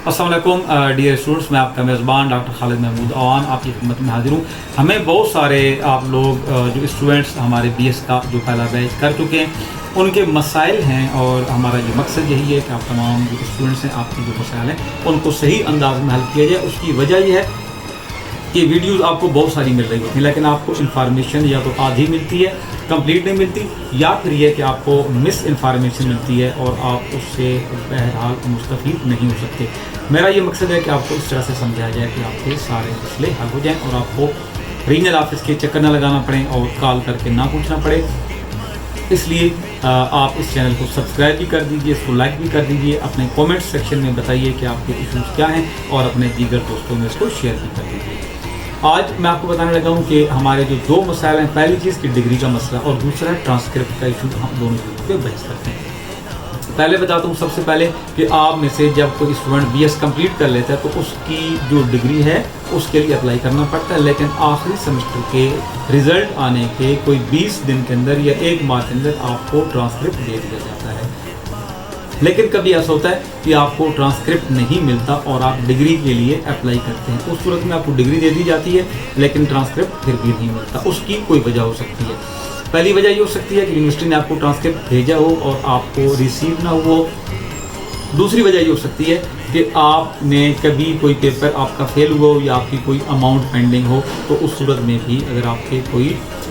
अस्सलाम वालेकुम dear students, मैं आपका मेज़बान डॉक्टर खालिद महमूद अवान आपकी खिदमत में हाजिर हूँ। हमें बहुत सारे आप लोग जो स्टूडेंट्स हमारे बीएस का जो पहला बैच कर चुके हैं उनके मसाइल हैं, और हमारा जो मकसद यही है कि आप तमाम जो स्टूडेंट्स हैं आपके जो मसाइल हैं उनको सही अंदाज में हल किया जाए। उसकी वजह यह है कि वीडियोज़ आपको बहुत सारी मिल रही होती हैं, लेकिन आपको इन्फॉर्मेशन या तो आधी मिलती है, कंप्लीट नहीं मिलती, या फिर यह कि आपको मिस इन्फॉर्मेशन मिलती है और आप उससे बहरहाल मुस्तफ़ीद नहीं हो सकते। मेरा ये मकसद है कि आपको इस तरह से समझाया जाए कि आपके सारे मसले हल हो जाएं और आपको रीजनल ऑफिस के चक्कर ना लगाना पड़े और कॉल करके ना पूछना पड़े। इसलिए आप इस चैनल को सब्सक्राइब भी कर दीजिए, इसको लाइक भी कर दीजिए, अपने कमेंट सेक्शन में बताइए कि आपके इश्यूज़ क्या हैं और अपने दीगर दोस्तों में इसको शेयर भी कर दीजिए। आज मैं आपको बताने लगा हूँ कि हमारे जो दो मसाइल हैं, पहली चीज़ की डिग्री का मसला और दूसरा है ट्रांसक्रिप्ट का इशू। हम दोनों चीज़ों पे बहस करते हैं। पहले बताता हूँ सबसे पहले कि आप में से जब कोई स्टूडेंट बीएस कंप्लीट कर लेता है तो उसकी जो डिग्री है उसके लिए अप्लाई करना पड़ता है, लेकिन आखिरी सेमेस्टर के रिज़ल्ट आने के कोई 20 दिन के अंदर या 1 माह के अंदर आपको ट्रांसक्रिप्ट दे दिया जाता है। लेकिन कभी ऐसा होता है कि आपको ट्रांसक्रिप्ट नहीं मिलता और आप डिग्री के लिए अप्लाई करते हैं। उस सूरत में आपको डिग्री दे दी जाती है लेकिन ट्रांसक्रिप्ट फिर भी नहीं मिलता। उसकी कोई वजह हो सकती है। पहली वजह ये हो सकती है कि यूनिवर्सिटी ने आपको ट्रांसक्रिप्ट भेजा हो और आपको रिसीव ना हुआ हो। दूसरी वजह ये हो सकती है कि आपने कभी कोई पेपर आपका फेल हुआ हो या आपकी कोई अमाउंट पेंडिंग हो, तो उस सूरत में भी अगर आपके कोई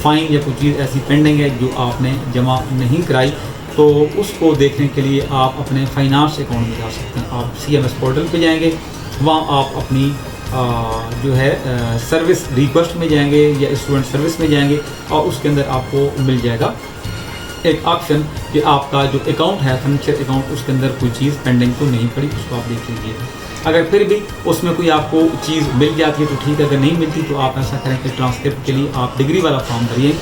फ़ाइन या कोई चीज़ ऐसी पेंडिंग है जो आपने जमा नहीं कराई, तो उसको देखने के लिए आप अपने फाइनेंस अकाउंट में जा सकते हैं। आप CMS पोर्टल पे जाएंगे, वहाँ आप अपनी जो है सर्विस रिक्वेस्ट में जाएंगे या स्टूडेंट सर्विस में जाएंगे और उसके अंदर आपको मिल जाएगा एक ऑप्शन कि आपका जो अकाउंट है फाइनेंशियल अकाउंट, उसके अंदर कोई चीज़ पेंडिंग तो नहीं पड़ी, उसको आप देख लीजिए। अगर फिर भी उसमें कोई आपको चीज़ मिल जाती है तो ठीक है, अगर नहीं मिलती तो आप ऐसा करें कि ट्रांसक्रिप्ट के लिए आप डिग्री वाला फॉर्म भरिए।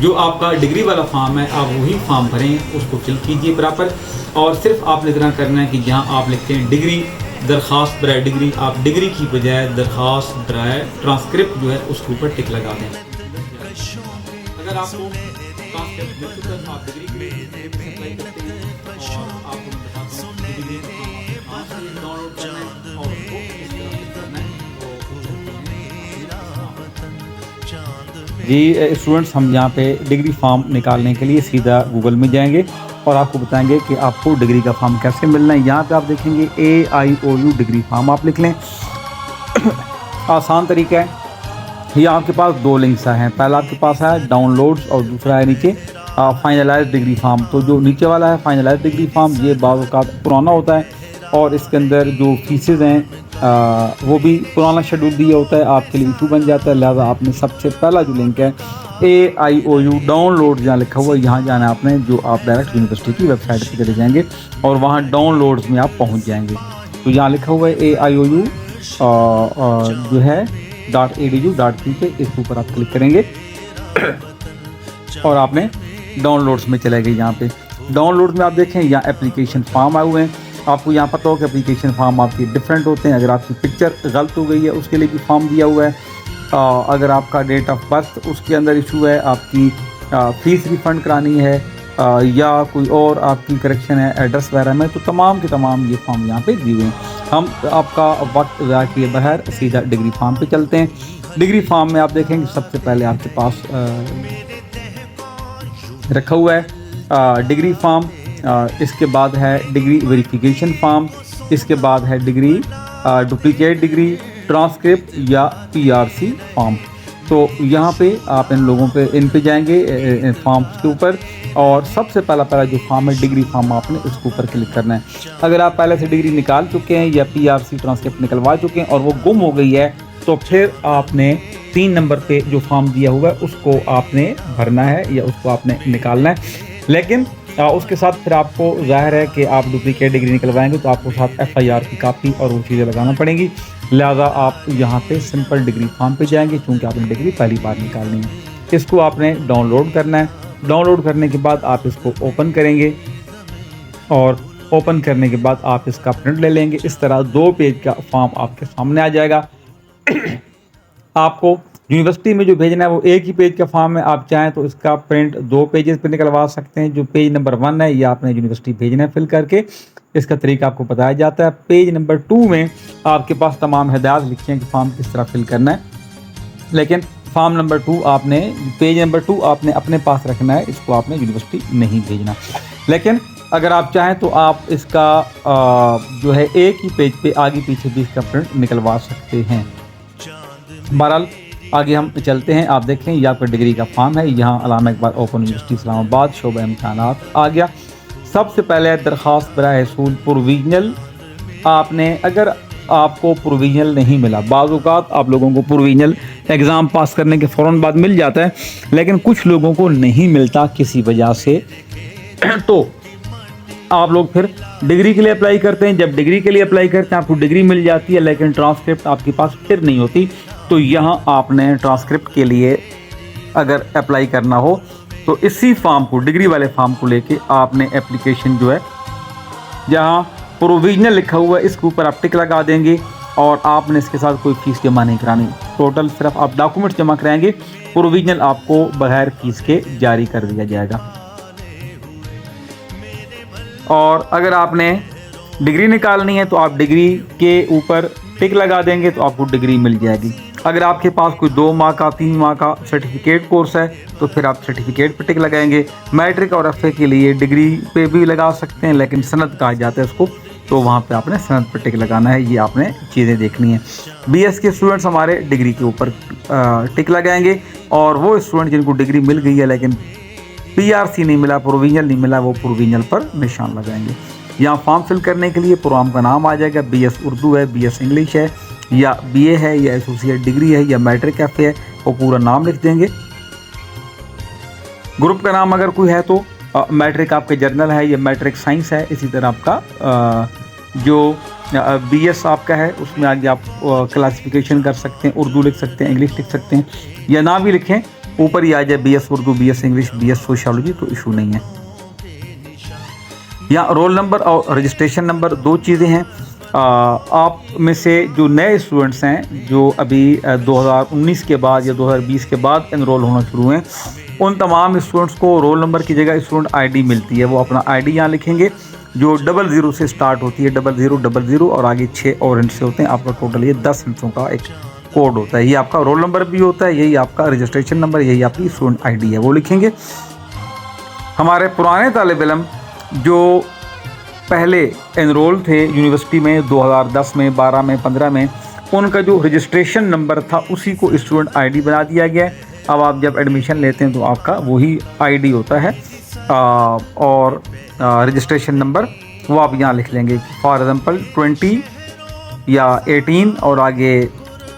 जो आपका डिग्री वाला फॉर्म है आप वही फॉर्म भरें, उसको फिल कीजिए बराबर, और सिर्फ आपने इतना करना है कि जहाँ आप लिखते हैं डिग्री दरख्वास्त बराए डिग्री, आप डिग्री की बजाय दरख्वास्त बराए ट्रांसक्रिप्ट जो है उसके ऊपर टिक लगा दें। अगर आपको ट्रांसक्रिप्ट मिल चुका है तो आप डिग्री के लिए अप्लाई करते हैं और आपको मैं बताता हूँ डिग्री कहाँ से डाउनलोड करना है और उसको किस तरह से करना है। जी स्टूडेंट्स, हम यहाँ पे डिग्री फॉर्म निकालने के लिए सीधा गूगल में जाएंगे और आपको बताएंगे कि आपको डिग्री का फॉर्म कैसे मिलना है। यहाँ पे आप देखेंगे AIOU डिग्री फॉर्म आप लिख लें। आसान तरीका है। ये आपके पास 2 लिंक्स हैं। पहला आपके पास है डाउनलोड्स और दूसरा है नीचे फाइनलाइज डिग्री फॉर्म। तो जो नीचे वाला है फाइनलाइज डिग्री फॉर्म, ये बाज़ औक़ात पुराना होता है और इसके अंदर जो फीसेज़ हैं वो भी पुराना शेड्यूल दिया होता है, आपके लिए इशू बन जाता है। लिहाजा आपने सबसे पहला जो लिंक है AIOU डाउनलोड जहाँ लिखा हुआ है, यहाँ जाना है आपने। जो आप डायरेक्ट यूनिवर्सिटी की वेबसाइट पर चले जाएंगे और वहाँ डाउनलोड्स में आप पहुँच जाएंगे। तो यहाँ लिखा हुआ है AIOU जो है .edu.p पे, इसके ऊपर आप क्लिक करेंगे और आपने डाउनलोड्स में चले गए। यहाँ पे डाउनलोड्स में आप देखें यहाँ एप्लीकेशन फॉर्म आए हुए हैं। आपको यहाँ पता हो कि एप्लीकेशन फॉर्म आपके डिफरेंट होते हैं। अगर आपकी पिक्चर गलत हो गई है उसके लिए भी फॉर्म दिया हुआ है। अगर आपका डेट ऑफ बर्थ उसके अंदर इशू है, आपकी फ़ीस रिफ़ंड करानी है या कोई और आपकी करेक्शन है एड्रेस वगैरह में, तो तमाम के तमाम ये फॉर्म यहाँ पे दिए हुए हैं। हम आपका वक्त ज़ाया किए बगैर सीधा डिग्री फॉर्म पे चलते हैं। डिग्री फॉर्म में आप देखेंगे सबसे पहले आपके पास रखा हुआ है डिग्री फॉर्म, इसके बाद है डिग्री वेरिफिकेशन फॉर्म, इसके बाद है डिग्री डुप्लीकेट डिग्री, ट्रांसक्रिप्ट या PRC फॉर्म। तो यहाँ पे आप इन पे जाएंगे फॉर्म्स के ऊपर और सबसे पहला जो फॉर्म है डिग्री फॉर्म, आपने उसके ऊपर क्लिक करना है। अगर आप पहले से डिग्री निकाल चुके हैं या PRC ट्रांसक्रिप्ट निकलवा चुके हैं और वो गुम हो गई है, तो फिर आपने 3 नंबर पे जो फॉर्म दिया हुआ है उसको आपने भरना है या उसको आपने निकालना है। लेकिन उसके साथ फिर आपको ज़ाहिर है कि आप डुप्लीकेट डिग्री निकलवाएंगे तो आपको साथ FIR की कापी और वो चीज़ें लगाना पड़ेंगी। लिहाजा आप यहाँ पे सिंपल डिग्री फॉर्म पे जाएंगे क्योंकि आपने डिग्री पहली बार निकालनी है। इसको आपने डाउनलोड करना है। डाउनलोड करने के बाद आप इसको ओपन करेंगे और ओपन करने के बाद आप इसका प्रिंट ले लेंगे। इस तरह 2 पेज का फॉर्म आपके सामने आ जाएगा। आपको यूनिवर्सिटी में जो भेजना है वो एक ही पेज का फॉर्म है। आप चाहें तो इसका प्रिंट 2 पेजेस पे निकलवा सकते हैं। जो पेज नंबर 1 है ये आपने यूनिवर्सिटी भेजना है फिल करके। इसका तरीका आपको बताया जाता है। पेज नंबर 2 में आपके पास तमाम हिदायत लिखी हैं कि फॉर्म किस तरह फिल करना है, लेकिन फॉर्म नंबर 2 आपने, पेज नंबर 2 आपने अपने पास रखना है, इसको आपने यूनिवर्सिटी नहीं भेजना। लेकिन अगर आप चाहें तो आप इसका जो है एक ही पेज पे आगे पीछे भी इसका प्रिंट निकलवा सकते हैं। बहरहाल आगे हम चलते हैं। आप देखें ये आपका डिग्री का फॉर्म है, यहाँ अल्लामा इकबाल ओपन यूनिवर्सिटी इस्लामाबाद शोबा इम्तहानात आ गया। सबसे पहले दरख्वास्त बराए हसूल प्रोविजनल। आपने, अगर आपको प्रोविजनल नहीं मिला, बाज़ औक़ात आप लोगों को प्रोविजनल एग्ज़ाम पास करने के फ़ौरन बाद मिल जाता है, लेकिन कुछ लोगों को नहीं मिलता किसी वजह से, तो आप लोग फिर डिग्री के लिए अप्लाई करते हैं। जब डिग्री के लिए अप्लाई करते हैं आपको डिग्री मिल जाती है, लेकिन ट्रांसक्रिप्ट आपके पास फिर नहीं होती। तो यहाँ आपने ट्रांसक्रिप्ट के लिए अगर अप्लाई करना हो तो इसी फॉर्म को, डिग्री वाले फॉर्म को लेके आपने एप्लीकेशन जो है, जहाँ प्रोविजनल लिखा हुआ है इसके ऊपर आप टिक लगा देंगे और आपने इसके साथ कोई फ़ीस जमा नहीं करानी। टोटल सिर्फ आप डॉक्यूमेंट्स जमा कराएंगे, प्रोविजनल आपको बगैर फ़ीस के जारी कर दिया जाएगा। और अगर आपने डिग्री निकालनी है तो आप डिग्री के ऊपर टिक लगा देंगे तो आपको डिग्री मिल जाएगी। अगर आपके पास कोई 2 माह का 3 माह का सर्टिफिकेट कोर्स है तो फिर आप सर्टिफिकेट पर टिक लगाएंगे। मैट्रिक और एफए के लिए डिग्री पे भी लगा सकते हैं, लेकिन सनद कहा जाता है उसको, तो वहाँ पे आपने सनद पर टिक लगाना है। ये आपने चीज़ें देखनी है। बीएस के स्टूडेंट्स हमारे डिग्री के ऊपर टिक लगाएंगे, और वो स्टूडेंट जिनको डिग्री मिल गई है लेकिन पीआरसी नहीं मिला, प्रोविजनल नहीं मिला, वो प्रोविजनल पर निशान लगाएंगे। यहाँ फॉर्म फिल करने के लिए प्रोग्राम का नाम आ जाएगा, बीएस उर्दू है, बीएस इंग्लिश है, या बीए है, या एसोसिएट डिग्री है, या मैट्रिक एफए है, वो पूरा नाम लिख देंगे। ग्रुप का नाम अगर कोई है तो मैट्रिक आपके जर्नल है या मैट्रिक साइंस है। इसी तरह आपका जो बीएस आपका है उसमें आगे आप क्लासिफिकेशन कर सकते हैं, उर्दू लिख सकते हैं, इंग्लिश लिख सकते हैं, या ना भी लिखें, ऊपर ही आ जाए BS Urdu, BS English, BS sociology, तो इशू नहीं है। यहाँ रोल नंबर और रजिस्ट्रेशन नंबर 2 चीज़ें हैं। आप में से जो नए स्टूडेंट्स हैं जो अभी 2019 के बाद या 2020 के बाद एनरोल होना शुरू हुए हैं, उन तमाम स्टूडेंट्स को रोल नंबर की जगह स्टूडेंट आईडी मिलती है। वो अपना आईडी यहाँ लिखेंगे जो 00 से स्टार्ट होती है, 0000 और आगे 6 और हिंट से होते हैं। आपका टोटल ये 10 हिंट्सों का एक कोड होता है। ये आपका रोल नंबर भी होता है, यही आपका रजिस्ट्रेशन नंबर, यही आपकी स्टूडेंट आईडी है, वो लिखेंगे। हमारे पुराने तालिब इल्म जो पहले एनरोल थे यूनिवर्सिटी में 2010 में, 12 में, 15 में, उनका जो रजिस्ट्रेशन नंबर था उसी को स्टूडेंट आईडी बना दिया गया है। अब आप जब एडमिशन लेते हैं तो आपका वही आईडी होता है, और रजिस्ट्रेशन नंबर वो आप यहाँ लिख लेंगे। फॉर एग्जांपल 20 या 18 और आगे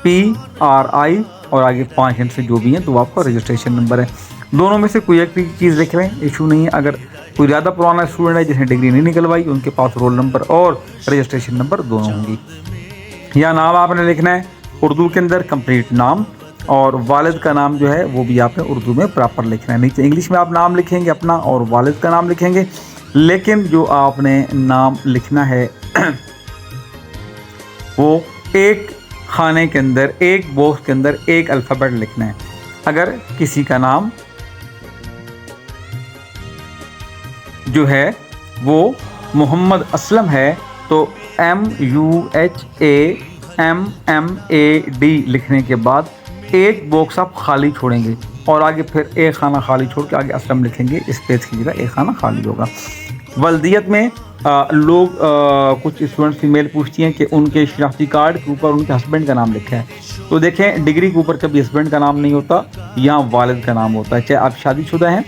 PRI और आगे 5 हिंट से जो भी हैं, तो आपका रजिस्ट्रेशन नंबर है। दोनों में से कोई एक चीज़ लिख रहे हैं, इशू नहीं है। अगर कोई ज़्यादा पुराना स्टूडेंट है जिसने डिग्री नहीं निकलवाई, उनके पास रोल नंबर और रजिस्ट्रेशन नंबर दोनों होंगी। या नाम आपने लिखना है उर्दू के अंदर कंप्लीट नाम, और वालिद का नाम जो है वो भी आपने उर्दू में प्रॉपर लिखना है। नीचे इंग्लिश में आप नाम लिखेंगे अपना और वालिद का नाम लिखेंगे, लेकिन जो आपने नाम लिखना है वो एक खाने के अंदर, एक बॉक्स के अंदर एक अल्फ़ाबेट लिखना है। अगर किसी का नाम जो है वो मोहम्मद असलम है तो MUHAMMAD लिखने के बाद एक बॉक्स आप खाली छोड़ेंगे और आगे फिर एक खाना खाली छोड़ के आगे असलम लिखेंगे। इस पेज की जगह एक खाना खाली होगा। वल्दियत में लोग कुछ स्टूडेंट फीमेल पूछती हैं कि उनके शनाख्ती कार्ड के ऊपर उनके हस्बैंड का नाम लिखा है। तो देखें, डिग्री के ऊपर कभी हस्बैंड का नाम नहीं होता, यहाँ वालिद का नाम होता है। चाहे आप शादीशुदा हैं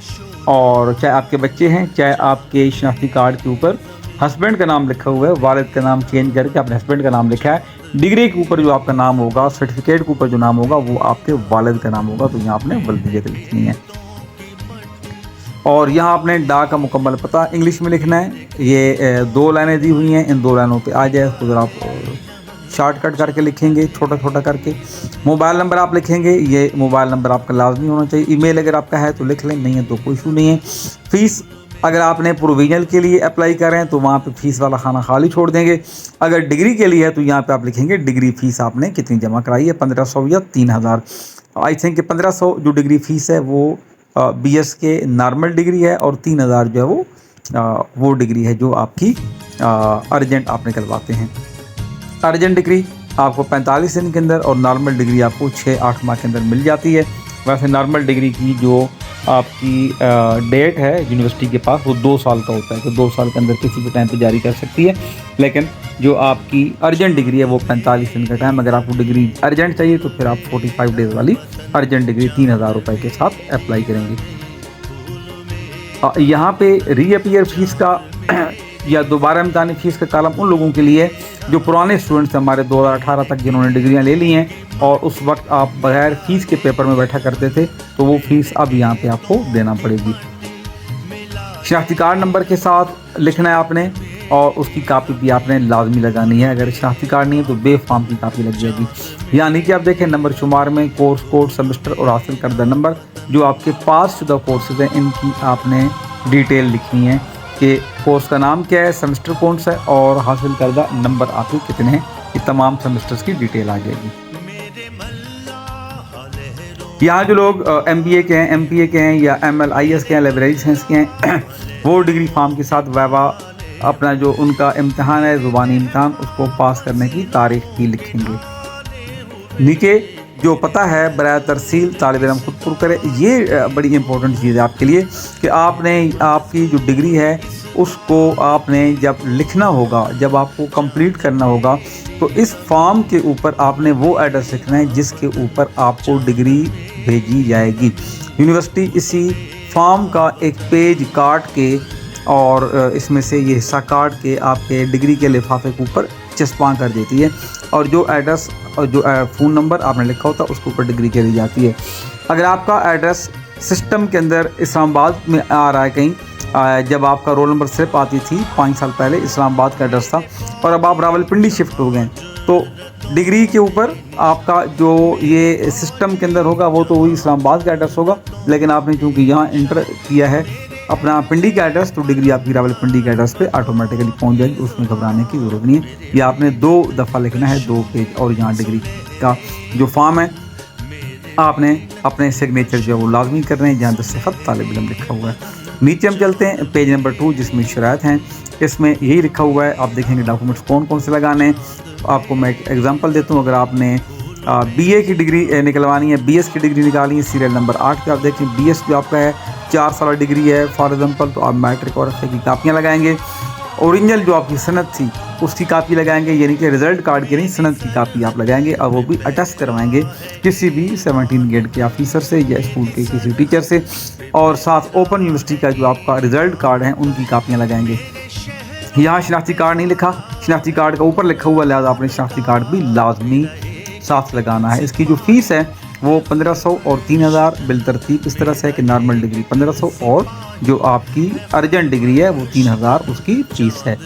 और चाहे आपके बच्चे हैं, चाहे आपके शनाख्ती कार्ड के ऊपर हस्बैंड का नाम लिखा हुआ है, वालिद का नाम चेंज करके आपने हस्बैंड का नाम लिखा है। डिग्री के ऊपर जो आपका नाम होगा, सर्टिफिकेट के ऊपर जो नाम होगा वो आपके वालिद का नाम होगा। तो यहाँ आपने वल्दियत लिखनी है। और यहाँ आपने डा का मुकम्मल पता इंग्लिश में लिखना है। ये 2 लाइनें दी हुई हैं, इन 2 लाइनों पे आ जाए तो आप शॉर्टकट करके लिखेंगे, छोटा छोटा करके। मोबाइल नंबर आप लिखेंगे, ये मोबाइल नंबर आपका लाजमी होना चाहिए। ईमेल अगर आपका है तो लिख लें, नहीं है तो कोई इशू नहीं है। फ़ीस अगर आपने प्रोविजनल के लिए अप्लाई कर रहे हैं तो वहाँ पे फ़ीस वाला खाना खाली छोड़ देंगे। अगर डिग्री के लिए है तो यहाँ पे आप लिखेंगे डिग्री फ़ीस आपने कितनी जमा कराई है, 1500 या 3000। आई थिंक 1500 जो डिग्री फ़ीस है वो BS के नॉर्मल डिग्री है और 3000 जो है वो वो डिग्री है जो आपकी अर्जेंट आप निकलवाते हैं। अर्जेंट डिग्री आपको 45 दिन के अंदर और नॉर्मल डिग्री आपको 6-8 माह के अंदर मिल जाती है। वैसे नॉर्मल डिग्री की जो आपकी डेट है यूनिवर्सिटी के पास वो 2 साल का होता है, तो 2 साल के अंदर किसी भी टाइम पे जारी कर सकती है। लेकिन जो आपकी अर्जेंट डिग्री है वो 45 दिन का टाइम, अगर आपको डिग्री अर्जेंट चाहिए तो फिर आप 45 डेज़ वाली अर्जेंट डिग्री 3000 रुपये के साथ अप्लाई करेंगे। यहाँ पे रीअपीयर फीस का या दोबारा इम्तिहानी फ़ीस का कॉलम उन लोगों के लिए जो पुराने स्टूडेंट्स हमारे 2018 तक जिन्होंने डिग्रियां ले ली हैं और उस वक्त आप बगैर फ़ीस के पेपर में बैठा करते थे, तो वो फ़ीस अब यहाँ पे आपको देना पड़ेगी। शनाख्ती कार्ड नंबर के साथ लिखना है आपने और उसकी कापी भी आपने लाजमी लगानी है। अगर शनाख्ती कार्ड नहीं है तो बे फॉर्म की कापी लग जाएगी। यहाँ नीचे आप देखें नंबर शुमार में कोर्स कोड, सेमेस्टर और हासिल करदा नंबर, जो आपके पास शुदा कोर्सेज हैं इनकी आपने डिटेल लिखनी है कि कोर्स का नाम क्या है, सेमेस्टर कौन सा है और हासिल करदा नंबर आपके कितने हैं। ये तमाम सेमेस्टर्स की डिटेल आ जाएगी। यहाँ जो लोग MBA के हैं, MPA के हैं या MLIS के हैं, लाइब्रेरी साइंस के हैं, वो डिग्री फॉर्म के साथ वाइवा अपना जो उनका इम्तहान है ज़ुबानी इम्तहान, उसको पास करने की तारीख भी लिखेंगे। नीचे जो पता है बराए तरसील तालिब इल्म खुद पुर करे। ये बड़ी इंपॉर्टेंट चीज़ है आपके लिए कि आपने आपकी जो डिग्री है उसको आपने जब लिखना होगा, जब आपको कंप्लीट करना होगा, तो इस फॉर्म के ऊपर आपने वो एड्रेस लिखना है जिसके ऊपर आपको डिग्री भेजी जाएगी। यूनिवर्सिटी इसी फॉर्म का एक पेज काट के और इसमें से ये हिस्सा काट के आपके डिग्री के लिफाफे के ऊपर चस्पा कर देती है और जो एड्रेस और जो फ़ोन नंबर आपने लिखा होता है उसके ऊपर डिग्री करी जाती है। अगर आपका एड्रेस सिस्टम के अंदर इस्लामाबाद में आ रहा है कहीं, जब आपका रोल नंबर स्लिप आती थी 5 साल पहले इस्लामाबाद का एड्रेस था और अब आप रावलपिंडी शिफ्ट हो गए, तो डिग्री के ऊपर आपका जो ये सिस्टम के अंदर होगा वो तो वही इस्लामाबाद का एड्रेस होगा, लेकिन आपने चूँकि यहाँ इंटर किया है अपना पिंडी का एड्रेस, तो डिग्री आपकी रावलपिंडी के एड्रेस पे ऑटोमेटिकली पहुंच जाएगी, उसमें घबराने की ज़रूरत नहीं है। ये आपने 2 दफ़ा लिखना है, 2 पेज, और यहाँ डिग्री का जो फॉर्म है आपने अपने सिग्नेचर जो है वो लाजमी कर रहे हैं जहाँ दस्तखत तालिब इल्म लिखा हुआ है। नीचे हम चलते हैं पेज नंबर 2 जिसमें शराइत हैं, इसमें यही लिखा हुआ है। आप देखेंगे डॉक्यूमेंट्स कौन कौन से लगाने हैं। आपको मैं एक एग्जांपल देता हूँ। अगर आपने BA की डिग्री निकलवानी है, BS की डिग्री निकालनी है, सीरियल नंबर 8 पे आप देखें BS जो आपका है 4 साल डिग्री है फॉर एग्जांपल, तो आप मैट्रिक और FA की कापियाँ लगाएंगे। ओरिजिनल जो आपकी सनद थी उसकी कापी लगाएंगे, यानी कि रिज़ल्ट कार्ड की नहीं, सनद की कापी आप लगाएंगे और वो भी अटेस्ट करवाएंगे किसी भी 17 ग्रेड के ऑफिसर से या स्कूल के किसी टीचर से, और साथ ओपन यूनिवर्सिटी का जो आपका रिज़ल्ट कार्ड है उनकी कापियाँ लगाएंगे। यहाँ शनाख्ती कार्ड नहीं लिखा, शनाख्ती कार्ड का ऊपर लिखा हुआ, लिहाजा आपने शनाख्ती कार्ड भी लाजमी साथ लगाना है। इसकी जो फ़ीस है वो 1500 और 3000 बिलतरतीब इस तरह से है कि नॉर्मल डिग्री 1500 और जो आपकी अर्जेंट डिग्री है वो 3000 उसकी फ़ीस है।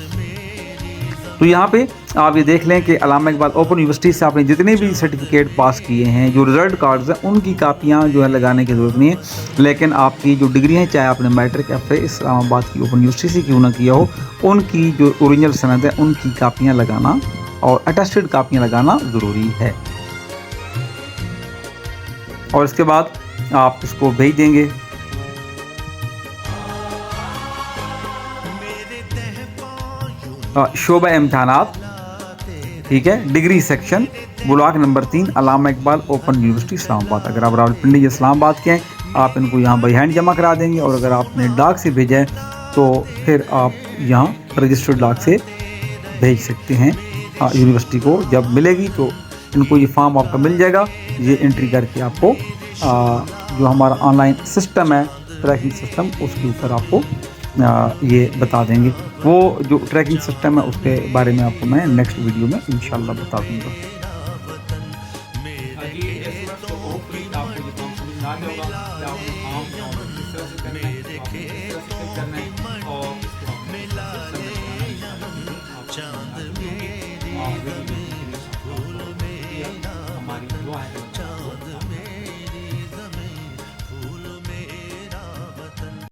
तो यहाँ पे आप ये देख लें कि अल्लामा इकबाल ओपन यूनिवर्सिटी से आपने जितने भी सर्टिफिकेट पास किए हैं, जो रिज़ल्ट कार्ड्स हैं, उनकी कापियाँ जो है लगाने की ज़रूरत नहीं है, लेकिन आपकी जो डिग्री हैं, चाहे आपने मैट्रिक FA इस्लामाबाद की ओपन यूनिवर्सिटी से क्यों ना किया हो, उनकी जो ओरिजिनल सनद है उनकी कापियाँ लगाना और अटेस्टेड कापियाँ लगाना ज़रूरी है। और इसके बाद आप इसको भेज देंगे। शोबा इम्तिहानात, ठीक है, डिग्री सेक्शन, ब्लॉक नंबर 3, अल्लामा इकबाल ओपन यूनिवर्सिटी इस्लामाबाद। अगर आप रावलपिंडी या इस्लामाबाद के हैं आप इनको यहाँ बाई हैंड जमा करा देंगे, और अगर आपने डाक से भेजा है तो फिर आप यहाँ रजिस्टर्ड डाक से भेज सकते हैं। यूनिवर्सिटी को जब मिलेगी तो इनको ये फॉर्म आपका मिल जाएगा, ये एंट्री करके आपको जो हमारा ऑनलाइन सिस्टम है ट्रैकिंग सिस्टम, उसके ऊपर आपको ये बता देंगे। वो जो ट्रैकिंग सिस्टम है उसके बारे में आपको मैं नेक्स्ट वीडियो में इंशाल्लाह बता दूँगा। हमारी दुआ है।